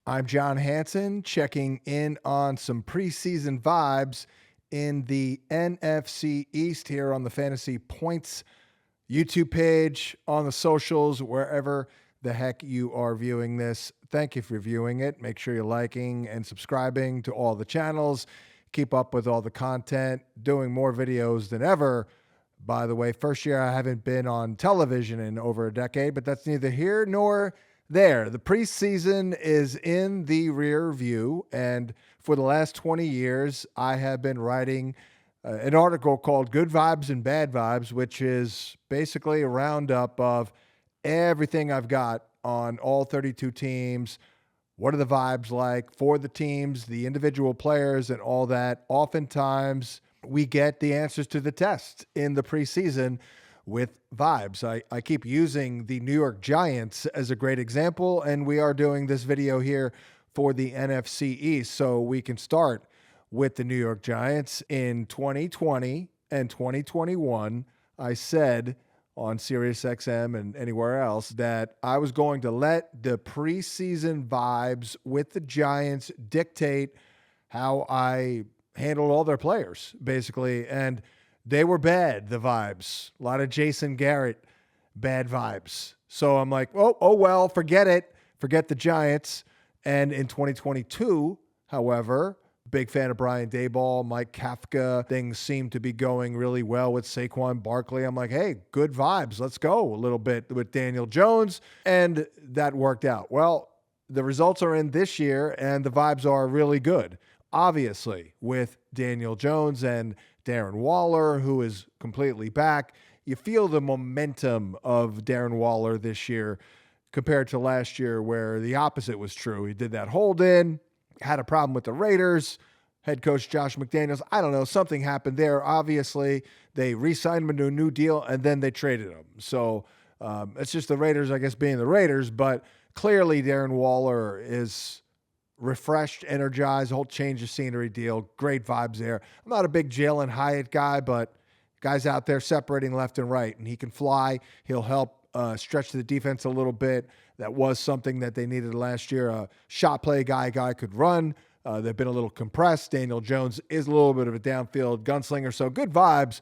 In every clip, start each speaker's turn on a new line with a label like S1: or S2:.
S1: I'm John Hansen, checking in on some preseason vibes in the NFC East here on the Fantasy Points YouTube page, on the socials, wherever the heck you are viewing this. Thank you for viewing it. Make sure you're liking and subscribing to all the channels. Keep up with all the content, doing more videos than ever. By the way, first year I haven't been on television in over a decade, but that's neither here nor there. The preseason is in the rear view, and for the last 20 years, I have been writing an article called Good Vibes and Bad Vibes, which is basically a roundup of everything I've got on all 32 teams. What are the vibes like for the teams, the individual players, and all that? Oftentimes, we get the answers to the test in the preseason with vibes. I keep using the New York Giants as a great example, and we are doing this video here for the NFC East. So we can start with the New York Giants. In 2020 and 2021, I said on SiriusXM and anywhere else that I was going to let the preseason vibes with the Giants dictate how I handled all their players, basically. And they were bad, the vibes. A lot of Jason Garrett, bad vibes. So I'm like, oh well, forget it. Forget the Giants. And in 2022, however, big fan of Brian Daboll, Mike Kafka. Things seem to be going really well with Saquon Barkley. I'm like, hey, good vibes. Let's go a little bit with Daniel Jones. And that worked out. Well, the results are in this year, and the vibes are really good. Obviously, with Daniel Jones and Darren Waller, who is completely back, you feel the momentum of Darren Waller this year compared to last year, where the opposite was true. He did that hold in, had a problem with the Raiders, head coach Josh McDaniels. I don't know, something happened there. Obviously, they re-signed him to a new deal, and then they traded him. So it's just the Raiders, I guess, being the Raiders. But clearly, Darren Waller is refreshed, energized, whole change of scenery deal. Great vibes there. I'm not a big Jalen Hyatt guy, but guys out there separating left and right, and he can fly. He'll help stretch the defense a little bit. That was something that they needed last year. A shot play guy could run. They've been a little compressed. Daniel Jones is a little bit of a downfield gunslinger, so good vibes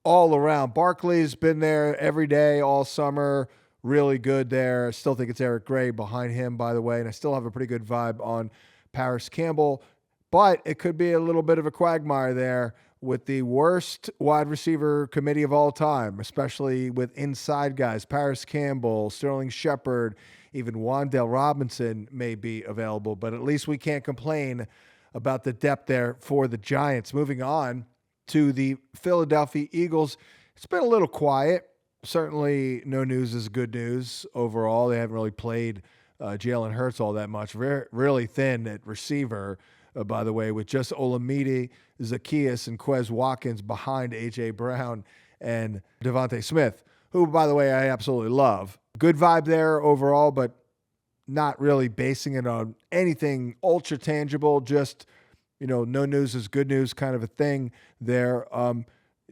S1: all around. Barkley's been there every day all summer. Really good there. I still think it's Eric Gray behind him, by the way, and I still have a pretty good vibe on Paris Campbell, but it could be a little bit of a quagmire there with the worst wide receiver committee of all time, especially with inside guys. Paris Campbell, Sterling Shepard, even Wan'Dale Robinson may be available, but at least we can't complain about the depth there for the Giants. Moving on to the Philadelphia Eagles, it's been a little quiet. Certainly no news is good news overall. They haven't really played Jalen Hurts all that much. Really thin at receiver, by the way, with just Olamide, Zacchaeus, and Quez Watkins behind A.J. Brown and Devontae Smith, who, by the way, I absolutely love. Good vibe there overall, but not really basing it on anything ultra tangible. Just, no news is good news kind of a thing there.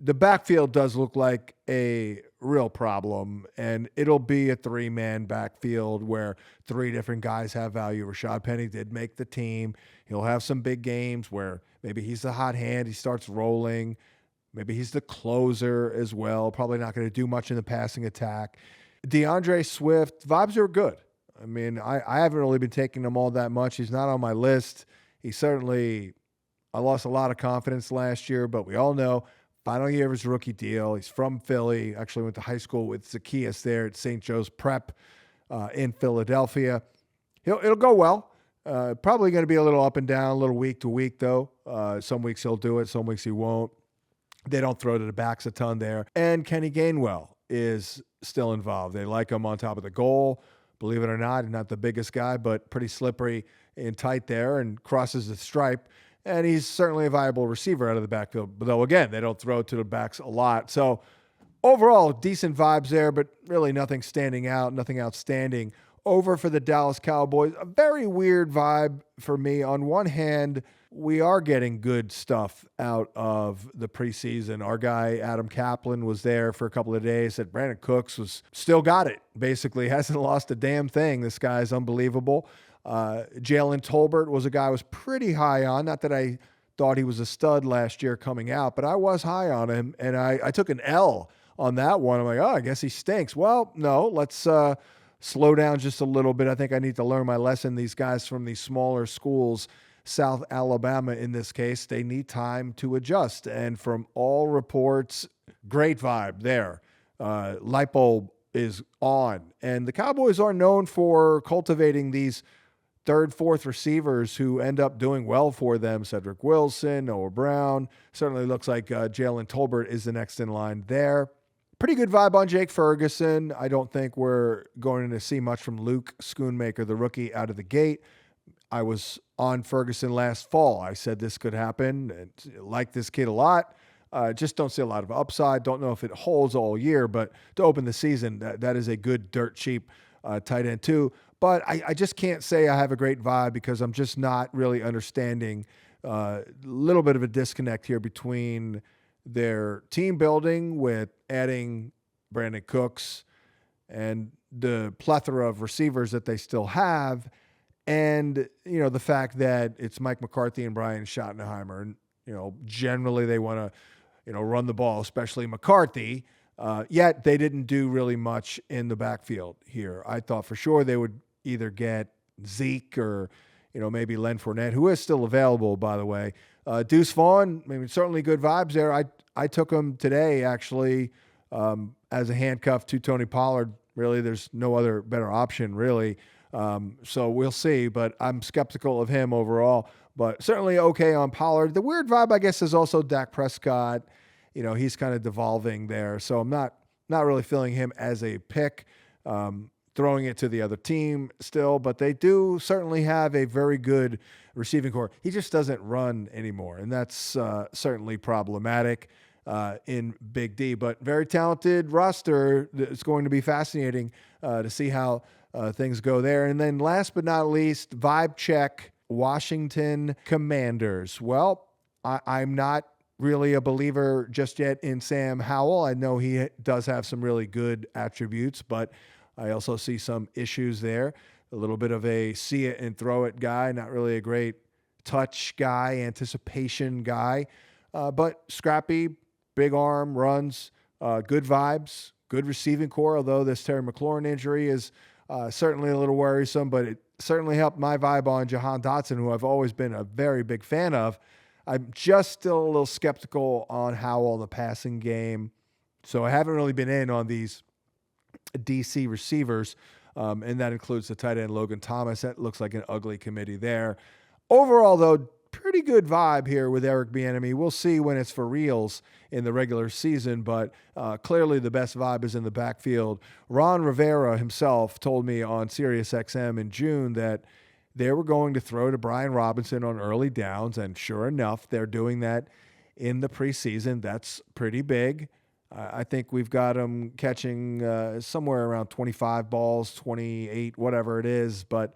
S1: The backfield does look like a real problem, and it'll be a three-man backfield where three different guys have value. Rashad Penny did make the team. He'll have some big games where maybe he's the hot hand. He starts rolling. Maybe he's the closer as well. Probably not going to do much in the passing attack. DeAndre Swift, vibes are good. I mean, I haven't really been taking him all that much. He's not on my list. I lost a lot of confidence last year, but we all know final year of his rookie deal. He's from Philly. Actually went to high school with Zacchaeus there at St. Joe's Prep in Philadelphia. It'll go well. Probably going to be a little up and down, a little week to week, though. Some weeks he'll do it. Some weeks he won't. They don't throw to the backs a ton there. And Kenny Gainwell is still involved. They like him on top of the goal. Believe it or not, he's not the biggest guy, but pretty slippery and tight there and crosses the stripe. And he's certainly a viable receiver out of the backfield. But though, again, they don't throw to the backs a lot. So overall, decent vibes there, but really nothing standing out, nothing outstanding. Over for the Dallas Cowboys, a very weird vibe for me. On one hand, we are getting good stuff out of the preseason. Our guy, Adam Kaplan, was there for a couple of days. Said Brandon Cooks was still got it, basically. Hasn't lost a damn thing. This guy's unbelievable. Jalen Tolbert was a guy I was pretty high on. Not that I thought he was a stud last year coming out, but I was high on him, and I took an L on that one. I'm like, oh, I guess he stinks. Well, no, let's slow down just a little bit. I think I need to learn my lesson. These guys from these smaller schools, South Alabama in this case, they need time to adjust. And from all reports, great vibe there. Light bulb is on. And the Cowboys are known for cultivating these third, fourth receivers who end up doing well for them. Cedric Wilson, Noah Brown. Certainly looks like Jalen Tolbert is the next in line there. Pretty good vibe on Jake Ferguson. I don't think we're going to see much from Luke Schoonmaker, the rookie, out of the gate. I was on Ferguson last fall. I said this could happen. And like this kid a lot. Just don't see a lot of upside. Don't know if it holds all year, but to open the season, that is a good dirt cheap tight end too. But I just can't say I have a great vibe because I'm just not really understanding a little bit of a disconnect here between their team building with adding Brandon Cooks and the plethora of receivers that they still have, and the fact that it's Mike McCarthy and Brian Schottenheimer, and generally they want to run the ball, especially McCarthy. Yet they didn't do really much in the backfield here. I thought for sure they would either get Zeke or maybe Len Fournette, who is still available, by the way. Deuce Vaughn, certainly good vibes there. I took him today, actually, as a handcuff to Tony Pollard. Really, there's no other better option, really. So we'll see, but I'm skeptical of him overall. But certainly okay on Pollard. The weird vibe, I guess, is also Dak Prescott. He's kind of devolving there. So I'm not really feeling him as a pick. Throwing it to the other team still, but they do certainly have a very good receiving core. He just doesn't run anymore, and that's certainly problematic in Big D, but very talented roster. It's going to be fascinating to see how things go there. And then last but not least, vibe check, Washington Commanders. Well, I'm not really a believer just yet in Sam Howell. I know he does have some really good attributes, but I also see some issues there. A little bit of a see it and throw it guy, not really a great touch guy, anticipation guy, but scrappy, big arm, runs, good vibes, good receiving core, although this Terry McLaurin injury is certainly a little worrisome, but it certainly helped my vibe on Jahan Dotson, who I've always been a very big fan of. I'm just still a little skeptical on Howell in the passing game, so I haven't really been in on these DC receivers, and that includes the tight end Logan Thomas. That looks like an ugly committee there. Overall, though, pretty good vibe here with Eric Bieniemy. We'll see when it's for reals in the regular season, but clearly the best vibe is in the backfield. Ron Rivera himself told me on SiriusXM in June that they were going to throw to Brian Robinson on early downs, and sure enough, they're doing that in the preseason. That's pretty big. I think we've got him catching somewhere around 25 balls, 28, whatever it is. But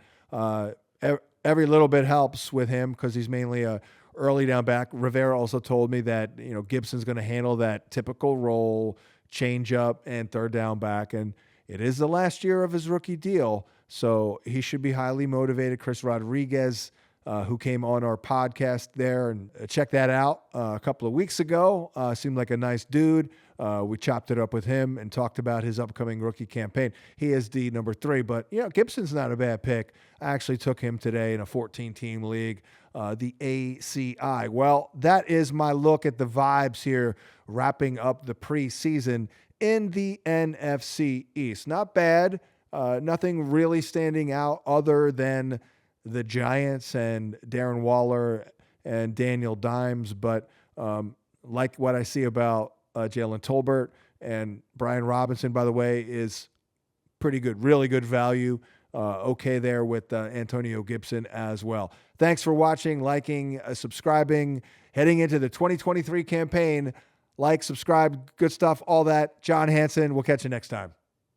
S1: every little bit helps with him because he's mainly a early down back. Rivera also told me that Gibson's going to handle that typical role, change up, and third down back. And it is the last year of his rookie deal, so he should be highly motivated. Chris Rodriguez, who came on our podcast there, and check that out a couple of weeks ago. Seemed like a nice dude. We chopped it up with him and talked about his upcoming rookie campaign. He is the number 3, but Gibson's not a bad pick. I actually took him today in a 14-team league, the ACI. Well, that is my look at the vibes here, wrapping up the preseason in the NFC East. Not bad. Nothing really standing out other than the Giants and Darren Waller and Daniel Dimes, but like what I see about Jalen Tolbert and Brian Robinson, by the way, is pretty good, really good value. Okay there with Antonio Gibson as well. Thanks for watching, liking, subscribing, heading into the 2023 campaign. Like, subscribe, good stuff, all that. John Hansen, we'll catch you next time.